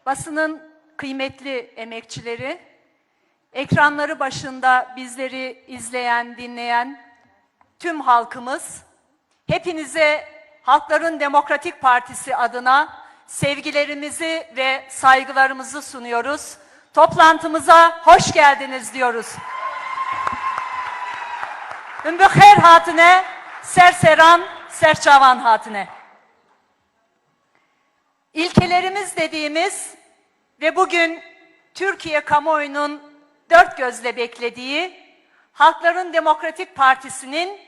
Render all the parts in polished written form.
basının kıymetli emekçileri, ekranları başında bizleri izleyen, dinleyen tüm halkımız, hepinize Halkların Demokratik Partisi adına sevgilerimizi ve saygılarımızı sunuyoruz. Toplantımıza hoş geldiniz diyoruz. Ümbüher hatine, serseran, serçavan hatine. İlkelerimiz dediğimiz ve bugün Türkiye kamuoyunun dört gözle beklediği Halkların Demokratik Partisi'nin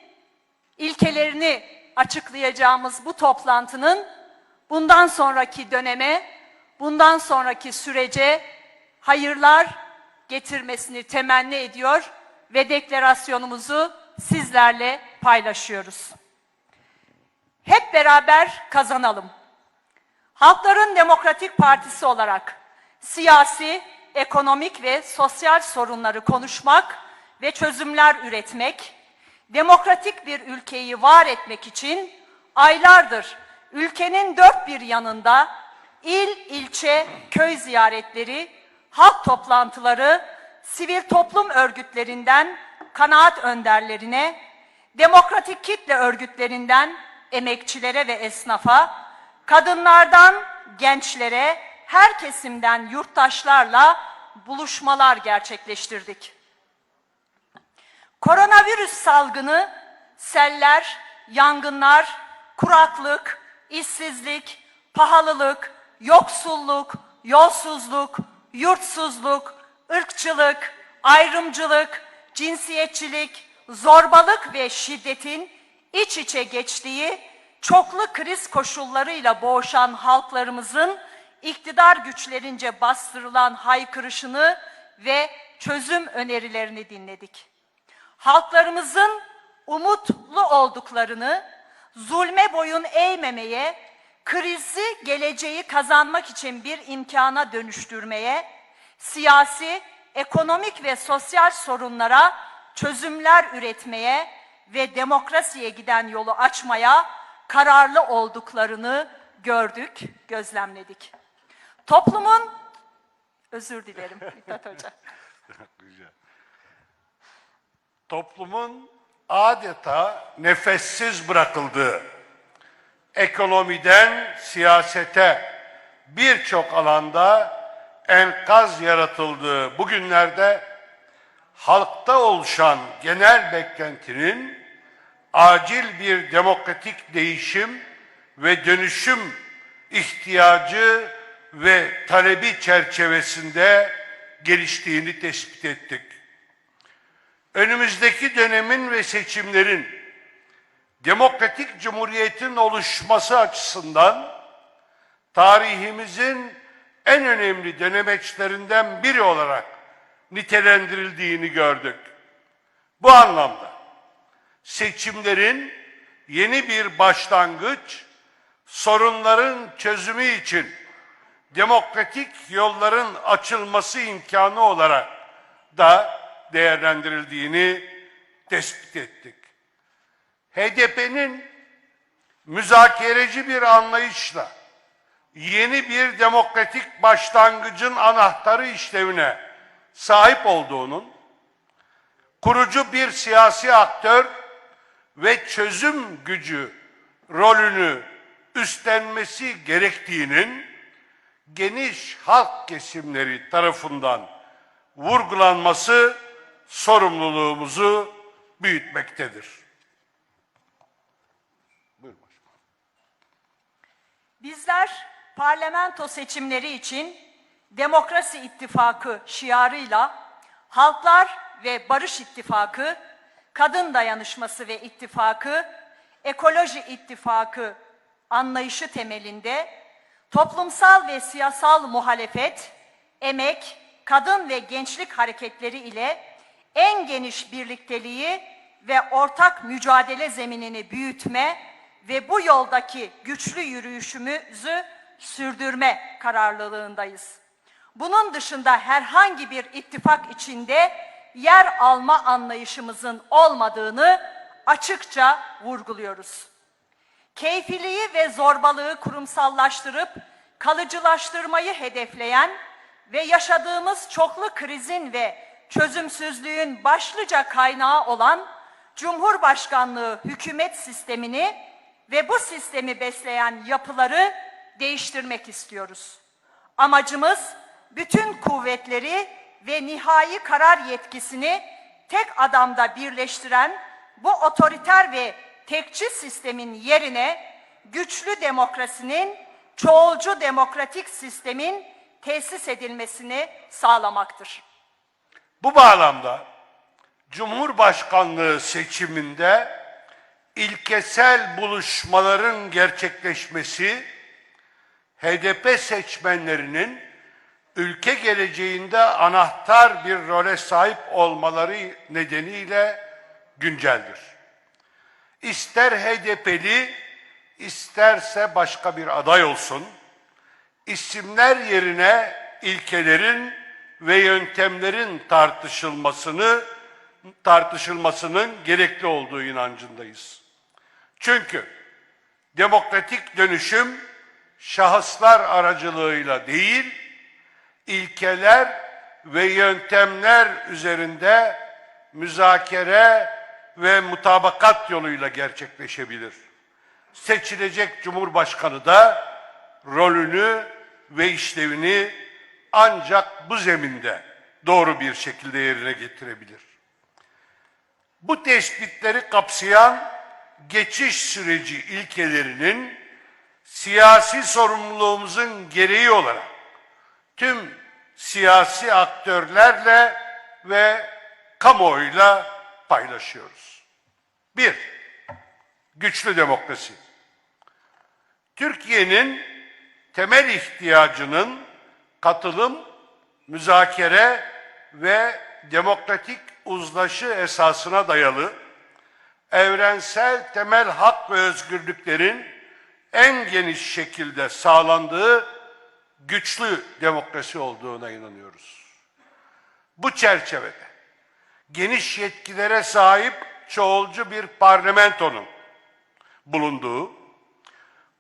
ilkelerini açıklayacağımız bu toplantının bundan sonraki döneme, bundan sonraki sürece hayırlar getirmesini temenni ediyor ve deklarasyonumuzu sizlerle paylaşıyoruz. Hep beraber kazanalım. Halkların Demokratik Partisi olarak siyasi, ekonomik ve sosyal sorunları konuşmak ve çözümler üretmek, demokratik bir ülkeyi var etmek için aylardır ülkenin dört bir yanında il, ilçe, köy ziyaretleri, halk toplantıları, sivil toplum örgütlerinden kanaat önderlerine, demokratik kitle örgütlerinden emekçilere ve esnafa, kadınlardan gençlere, her kesimden yurttaşlarla buluşmalar gerçekleştirdik. Koronavirüs salgını, seller, yangınlar, kuraklık, işsizlik, pahalılık, yoksulluk, yolsuzluk, yurtsuzluk, ırkçılık, ayrımcılık, cinsiyetçilik, zorbalık ve şiddetin iç içe geçtiği çoklu kriz koşullarıyla boğuşan halklarımızın iktidar güçlerince bastırılan haykırışını ve çözüm önerilerini dinledik. Halklarımızın umutlu olduklarını, zulme boyun eğmemeye, krizi geleceği kazanmak için bir imkana dönüştürmeye, siyasi, ekonomik ve sosyal sorunlara çözümler üretmeye ve demokrasiye giden yolu açmaya kararlı olduklarını gördük, gözlemledik. Toplumun, özür dilerim Mithat Hoca. Toplumun adeta nefessiz bırakıldığı, ekonomiden siyasete birçok alanda enkaz yaratıldığı bu günlerde halkta oluşan genel beklentinin acil bir demokratik değişim ve dönüşüm ihtiyacı ve talebi çerçevesinde geliştiğini tespit ettik. Önümüzdeki dönemin ve seçimlerin demokratik cumhuriyetin oluşması açısından tarihimizin en önemli dönemeçlerinden biri olarak nitelendirildiğini gördük. Bu anlamda seçimlerin yeni bir başlangıç, sorunların çözümü için demokratik yolların açılması imkanı olarak da değerlendirildiğini tespit ettik. HDP'nin müzakereci bir anlayışla yeni bir demokratik başlangıcın anahtarı işlevine sahip olduğunun, kurucu bir siyasi aktör ve çözüm gücü rolünü üstlenmesi gerektiğinin geniş halk kesimleri tarafından vurgulanması sorumluluğumuzu büyütmektedir. Buyurun başkanım. Bizler parlamento seçimleri için Demokrasi İttifakı şiarıyla Halklar ve Barış İttifakı, Kadın Dayanışması ve İttifakı, Ekoloji İttifakı anlayışı temelinde toplumsal ve siyasal muhalefet, emek, kadın ve gençlik hareketleri ile en geniş birlikteliği ve ortak mücadele zeminini büyütme ve bu yoldaki güçlü yürüyüşümüzü sürdürme kararlılığındayız. Bunun dışında herhangi bir ittifak içinde yer alma anlayışımızın olmadığını açıkça vurguluyoruz. Keyfiliği ve zorbalığı kurumsallaştırıp kalıcılaştırmayı hedefleyen ve yaşadığımız çoklu krizin ve çözümsüzlüğün başlıca kaynağı olan Cumhurbaşkanlığı hükümet sistemini ve bu sistemi besleyen yapıları değiştirmek istiyoruz. Amacımız bütün kuvvetleri ve nihai karar yetkisini tek adamda birleştiren bu otoriter ve tekçi sistemin yerine güçlü demokrasinin, çoğulcu demokratik sistemin tesis edilmesini sağlamaktır. Bu bağlamda Cumhurbaşkanlığı seçiminde ilkesel buluşmaların gerçekleşmesi, HDP seçmenlerinin ülke geleceğinde anahtar bir role sahip olmaları nedeniyle günceldir. İster HDP'li, isterse başka bir aday olsun, isimler yerine ilkelerin ve yöntemlerin tartışılmasının gerekli olduğu inancındayız. Çünkü demokratik dönüşüm şahıslar aracılığıyla değil, ilkeler ve yöntemler üzerinde müzakere ve mutabakat yoluyla gerçekleşebilir. Seçilecek Cumhurbaşkanı da rolünü ve işlevini ancak bu zeminde doğru bir şekilde yerine getirebilir. Bu tespitleri kapsayan geçiş süreci ilkelerinin siyasi sorumluluğumuzun gereği olarak tüm siyasi aktörlerle ve kamuoyuyla paylaşıyoruz. 1. Güçlü demokrasi. Türkiye'nin temel ihtiyacının katılım, müzakere ve demokratik uzlaşı esasına dayalı evrensel temel hak ve özgürlüklerin en geniş şekilde sağlandığı güçlü demokrasi olduğuna inanıyoruz. Bu çerçevede geniş yetkilere sahip çoğulcu bir parlamentonun bulunduğu,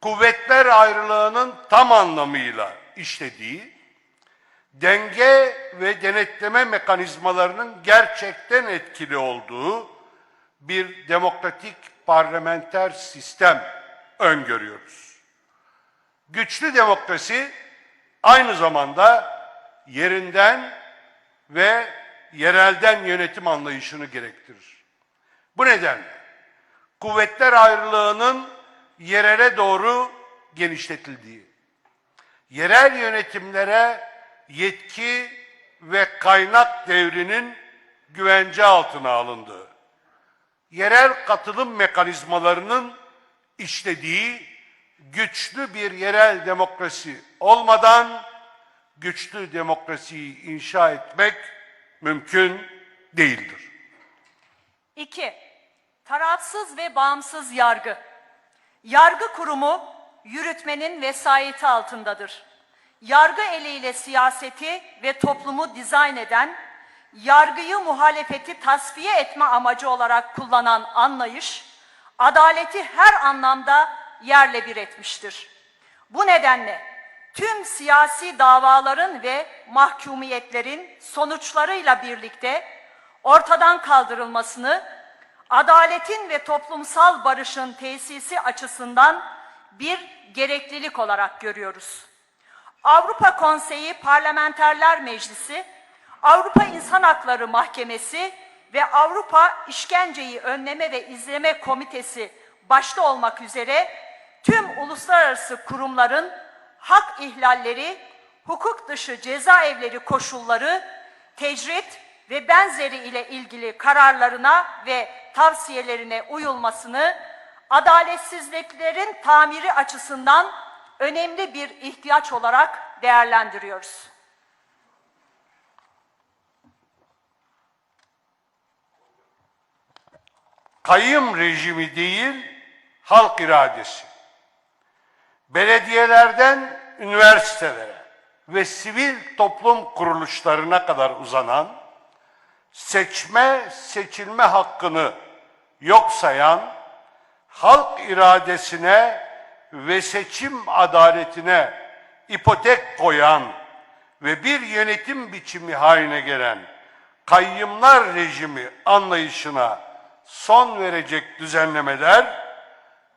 kuvvetler ayrılığının tam anlamıyla işlediği, denge ve denetleme mekanizmalarının gerçekten etkili olduğu bir demokratik parlamenter sistem öngörüyoruz. Güçlü demokrasi aynı zamanda yerinden ve yerelden yönetim anlayışını gerektirir. Bu nedenle kuvvetler ayrılığının yerele doğru genişletildiği, yerel yönetimlere yetki ve kaynak devrinin güvence altına alındığı, yerel katılım mekanizmalarının işlediği güçlü bir yerel demokrasi olmadan güçlü demokrasiyi inşa etmek mümkün değildir. 2. Tarafsız ve bağımsız yargı. Yargı kurumu yürütmenin vesayeti altındadır. Yargı eliyle siyaseti ve toplumu dizayn eden, yargıyı muhalefeti tasfiye etme amacı olarak kullanan anlayış, adaleti her anlamda yerle bir etmiştir. Bu nedenle tüm siyasi davaların ve mahkumiyetlerin sonuçlarıyla birlikte ortadan kaldırılmasını, adaletin ve toplumsal barışın tesisi açısından bir gereklilik olarak görüyoruz. Avrupa Konseyi Parlamenterler Meclisi, Avrupa İnsan Hakları Mahkemesi ve Avrupa İşkenceyi Önleme ve İzleme Komitesi başta olmak üzere tüm uluslararası kurumların hak ihlalleri, hukuk dışı cezaevleri koşulları, tecrit ve benzeri ile ilgili kararlarına ve tavsiyelerine uyulmasını adaletsizliklerin tamiri açısından önemli bir ihtiyaç olarak değerlendiriyoruz. Kayyım rejimi değil, halk iradesi. Belediyelerden üniversitelere ve sivil toplum kuruluşlarına kadar uzanan, seçilme hakkını yok sayan, halk iradesine ve seçim adaletine ipotek koyan ve bir yönetim biçimi haline gelen kayyımlar rejimi anlayışına son verecek düzenlemeler,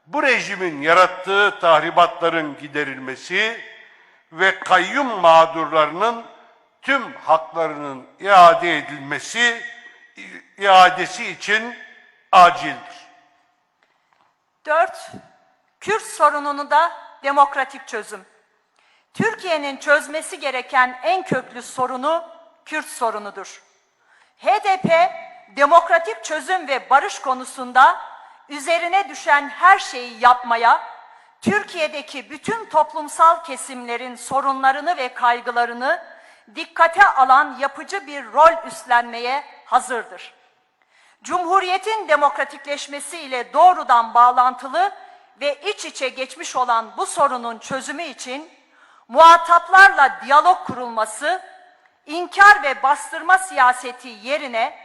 bu rejimin yarattığı tahribatların giderilmesi ve kayyum mağdurlarının tüm haklarının iadesi için acildir. 4. Kürt sorununu da demokratik çözüm. Türkiye'nin çözmesi gereken en köklü sorunu Kürt sorunudur. HDP, demokratik çözüm ve barış konusunda üzerine düşen her şeyi yapmaya, Türkiye'deki bütün toplumsal kesimlerin sorunlarını ve kaygılarını dikkate alan yapıcı bir rol üstlenmeye hazırdır. Cumhuriyetin demokratikleşmesi ile doğrudan bağlantılı ve iç içe geçmiş olan bu sorunun çözümü için muhataplarla diyalog kurulması, inkar ve bastırma siyaseti yerine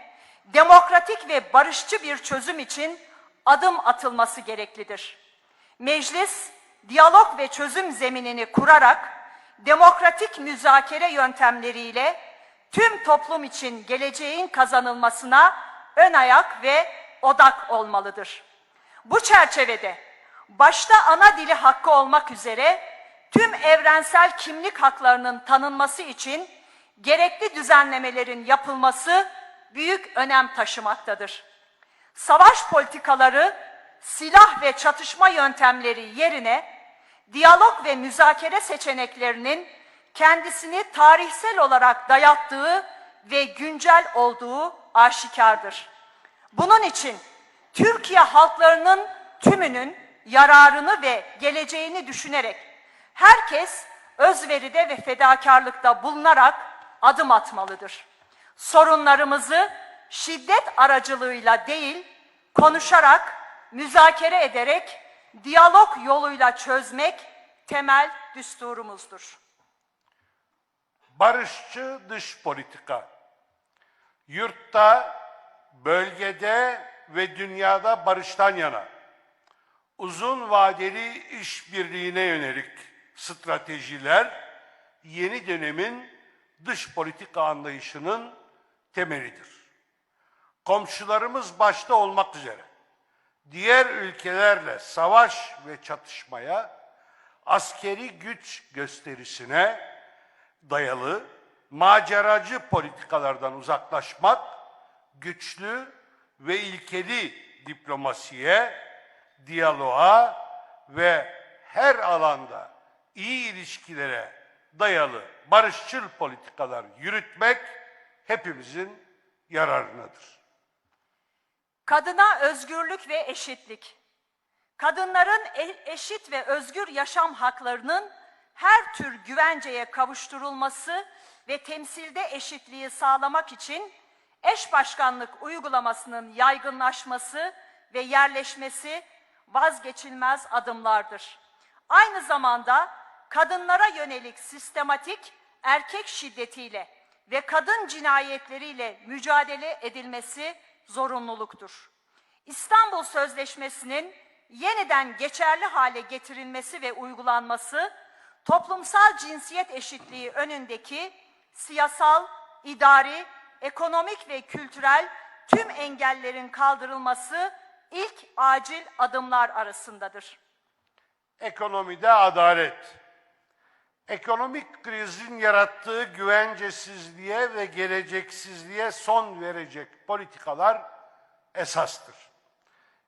demokratik ve barışçı bir çözüm için adım atılması gereklidir. Meclis, diyalog ve çözüm zeminini kurarak demokratik müzakere yöntemleriyle tüm toplum için geleceğin kazanılmasına ön ayak ve odak olmalıdır. Bu çerçevede başta ana dili hakkı olmak üzere tüm evrensel kimlik haklarının tanınması için gerekli düzenlemelerin yapılması büyük önem taşımaktadır. Savaş politikaları, silah ve çatışma yöntemleri yerine diyalog ve müzakere seçeneklerinin kendisini tarihsel olarak dayattığı ve güncel olduğu aşikardır. Bunun için Türkiye halklarının tümünün yararını ve geleceğini düşünerek herkes özveride ve fedakarlıkta bulunarak adım atmalıdır. Sorunlarımızı şiddet aracılığıyla değil, konuşarak, müzakere ederek, diyalog yoluyla çözmek temel düsturumuzdur. Barışçı dış politika, yurtta, bölgede ve dünyada barıştan yana, uzun vadeli işbirliğine yönelik stratejiler, yeni dönemin dış politika anlayışının temelidir. Komşularımız başta olmak üzere diğer ülkelerle savaş ve çatışmaya, askeri güç gösterisine dayalı maceracı politikalardan uzaklaşmak, güçlü ve ilkeli diplomasiye, diyaloğa ve her alanda iyi ilişkilere dayalı barışçıl politikalar yürütmek hepimizin yararınadır. Kadına özgürlük ve eşitlik. Kadınların eşit ve özgür yaşam haklarının her tür güvenceye kavuşturulması ve temsilde eşitliği sağlamak için eş başkanlık uygulamasının yaygınlaşması ve yerleşmesi vazgeçilmez adımlardır. Aynı zamanda kadınlara yönelik sistematik erkek şiddetiyle ve kadın cinayetleriyle mücadele edilmesi zorunluluktur. İstanbul Sözleşmesi'nin yeniden geçerli hale getirilmesi ve uygulanması, toplumsal cinsiyet eşitliği önündeki siyasal, idari, ekonomik ve kültürel tüm engellerin kaldırılması ilk acil adımlar arasındadır. Ekonomide adalet. Ekonomik krizin yarattığı güvencesizliğe ve geleceksizliğe son verecek politikalar esastır.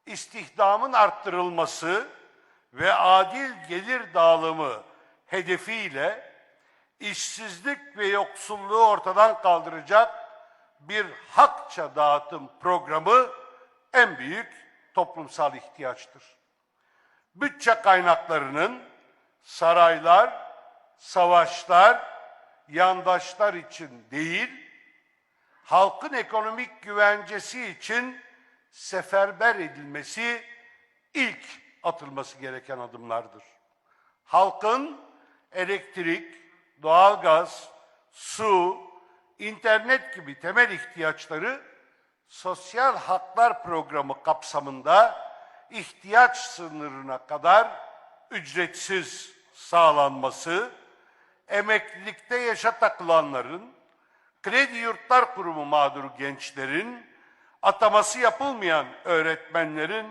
İstihdamın arttırılması ve adil gelir dağılımı hedefiyle işsizlik ve yoksulluğu ortadan kaldıracak bir hakça dağıtım programı en büyük toplumsal ihtiyaçtır. Bütçe kaynaklarının saraylar, savaşlar, yandaşlar için değil, halkın ekonomik güvencesi için seferber edilmesi ilk atılması gereken adımlardır. Halkın elektrik, doğalgaz, su, internet gibi temel ihtiyaçları Sosyal Haklar Programı kapsamında ihtiyaç sınırına kadar ücretsiz sağlanması emeklilikte yaşa takılanların, Kredi Yurtlar Kurumu mağduru gençlerin, ataması yapılmayan öğretmenlerin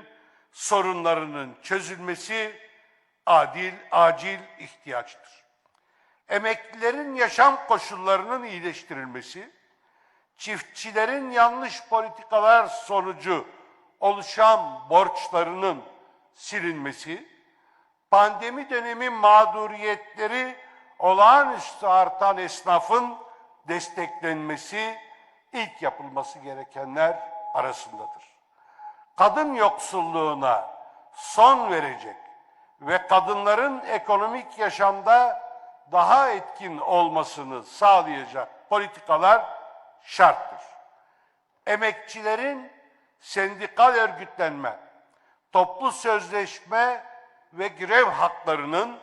sorunlarının çözülmesi acil ihtiyaçtır. Emeklilerin yaşam koşullarının iyileştirilmesi, çiftçilerin yanlış politikalar sonucu oluşan borçlarının silinmesi, pandemi dönemi mağduriyetleri olağanüstü artan esnafın desteklenmesi ilk yapılması gerekenler arasındadır. Kadın yoksulluğuna son verecek ve kadınların ekonomik yaşamda daha etkin olmasını sağlayacak politikalar şarttır. Emekçilerin sendikal örgütlenme, toplu sözleşme ve grev haklarının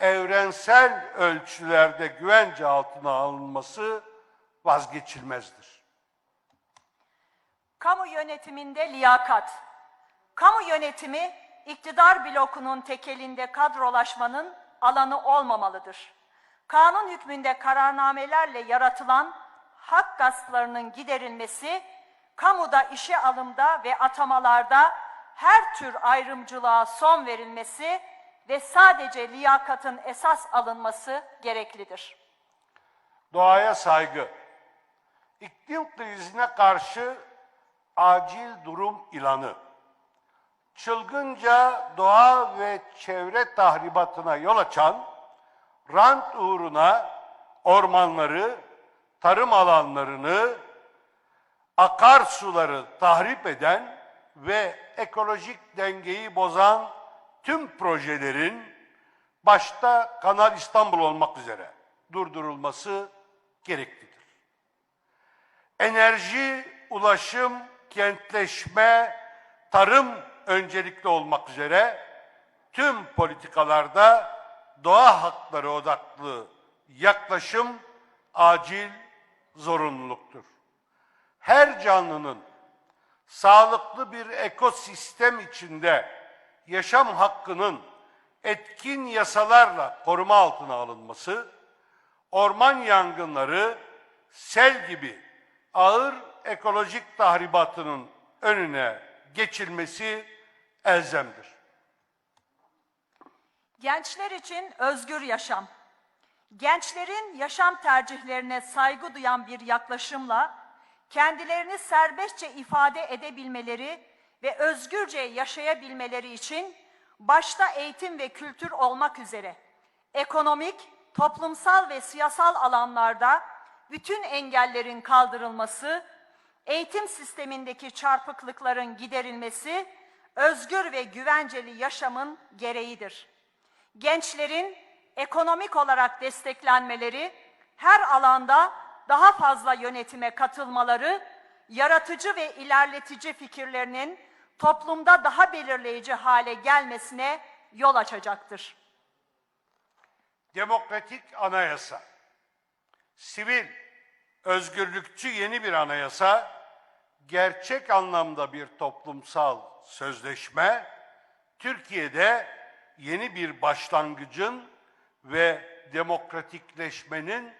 evrensel ölçülerde güvence altına alınması vazgeçilmezdir. Kamu yönetiminde liyakat. Kamu yönetimi iktidar blokunun tekelinde kadrolaşmanın alanı olmamalıdır. Kanun hükmünde kararnamelerle yaratılan hak gasplarının giderilmesi, kamuda işe alımda ve atamalarda her tür ayrımcılığa son verilmesi ve sadece liyakatın esas alınması gereklidir. Doğaya saygı. İklim krizine karşı acil durum ilanı. Çılgınca doğa ve çevre tahribatına yol açan, rant uğruna ormanları, tarım alanlarını, akarsuları tahrip eden ve ekolojik dengeyi bozan tüm projelerin başta Kanal İstanbul olmak üzere durdurulması gereklidir. Enerji, ulaşım, kentleşme, tarım öncelikli olmak üzere tüm politikalarda doğa hakları odaklı yaklaşım acil zorunluluktur. Her canlının sağlıklı bir ekosistem içinde yaşam hakkının etkin yasalarla koruma altına alınması, orman yangınları, sel gibi ağır ekolojik tahribatının önüne geçilmesi elzemdir. Gençler için özgür yaşam. Gençlerin yaşam tercihlerine saygı duyan bir yaklaşımla kendilerini serbestçe ifade edebilmeleri ve özgürce yaşayabilmeleri için başta eğitim ve kültür olmak üzere ekonomik, toplumsal ve siyasal alanlarda bütün engellerin kaldırılması, eğitim sistemindeki çarpıklıkların giderilmesi, özgür ve güvenceli yaşamın gereğidir. Gençlerin ekonomik olarak desteklenmeleri, her alanda daha fazla yönetime katılmaları, yaratıcı ve ilerletici fikirlerinin toplumda daha belirleyici hale gelmesine yol açacaktır. Demokratik anayasa, sivil, özgürlükçü yeni bir anayasa, gerçek anlamda bir toplumsal sözleşme, Türkiye'de yeni bir başlangıcın ve demokratikleşmenin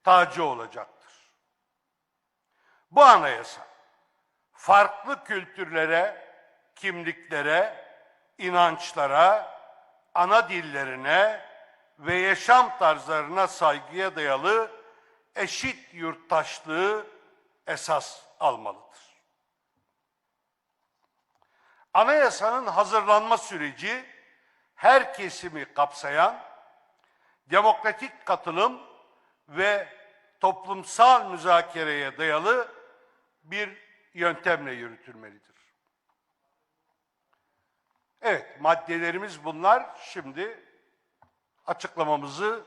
tacı olacaktır. Bu anayasa, farklı kültürlere, kimliklere, inançlara, ana dillerine ve yaşam tarzlarına saygıya dayalı eşit yurttaşlığı esas almalıdır. Anayasanın hazırlanma süreci her kesimi kapsayan demokratik katılım ve toplumsal müzakereye dayalı bir yöntemle yürütülmelidir. Evet, maddelerimiz bunlar. Şimdi açıklamamızı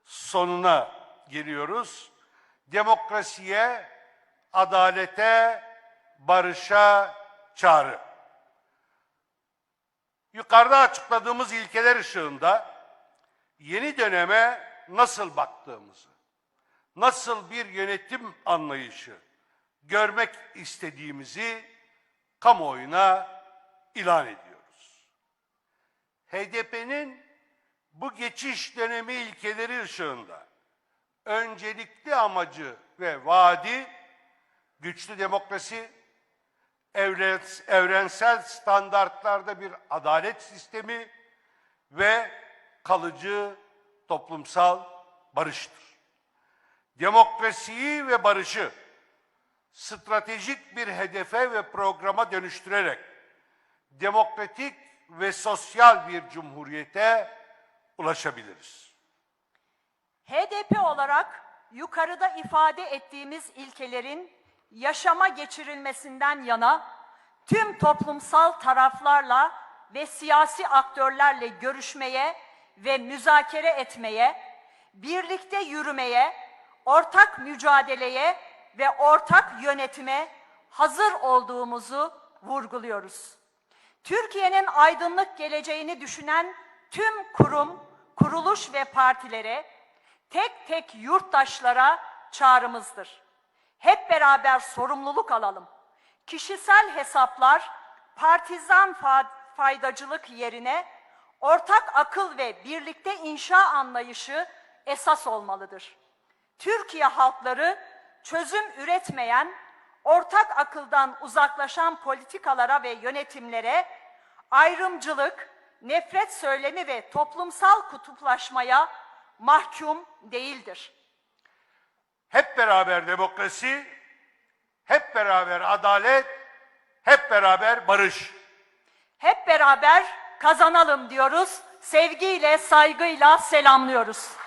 sonuna geliyoruz. Demokrasiye, adalete, barışa çağrı. Yukarıda açıkladığımız ilkeler ışığında yeni döneme nasıl baktığımızı, nasıl bir yönetim anlayışı görmek istediğimizi kamuoyuna ilan ediyoruz. HDP'nin bu geçiş dönemi ilkeleri ışığında öncelikli amacı ve vaadi güçlü demokrasi, evrensel standartlarda bir adalet sistemi ve kalıcı toplumsal barıştır. Demokrasiyi ve barışı stratejik bir hedefe ve programa dönüştürerek demokratik ve sosyal bir cumhuriyete ulaşabiliriz. HDP olarak yukarıda ifade ettiğimiz ilkelerin yaşama geçirilmesinden yana tüm toplumsal taraflarla ve siyasi aktörlerle görüşmeye ve müzakere etmeye, birlikte yürümeye, ortak mücadeleye ve ortak yönetime hazır olduğumuzu vurguluyoruz. Türkiye'nin aydınlık geleceğini düşünen tüm kurum, kuruluş ve partilere, tek tek yurttaşlara çağrımızdır. Hep beraber sorumluluk alalım. Kişisel hesaplar, partizan faydacılık yerine ortak akıl ve birlikte inşa anlayışı esas olmalıdır. Türkiye halkları çözüm üretmeyen, ortak akıldan uzaklaşan politikalara ve yönetimlere, ayrımcılık, nefret söylemi ve toplumsal kutuplaşmaya mahkum değildir. Hep beraber demokrasi, hep beraber adalet, hep beraber barış. Hep beraber kazanalım diyoruz. Sevgiyle, saygıyla selamlıyoruz.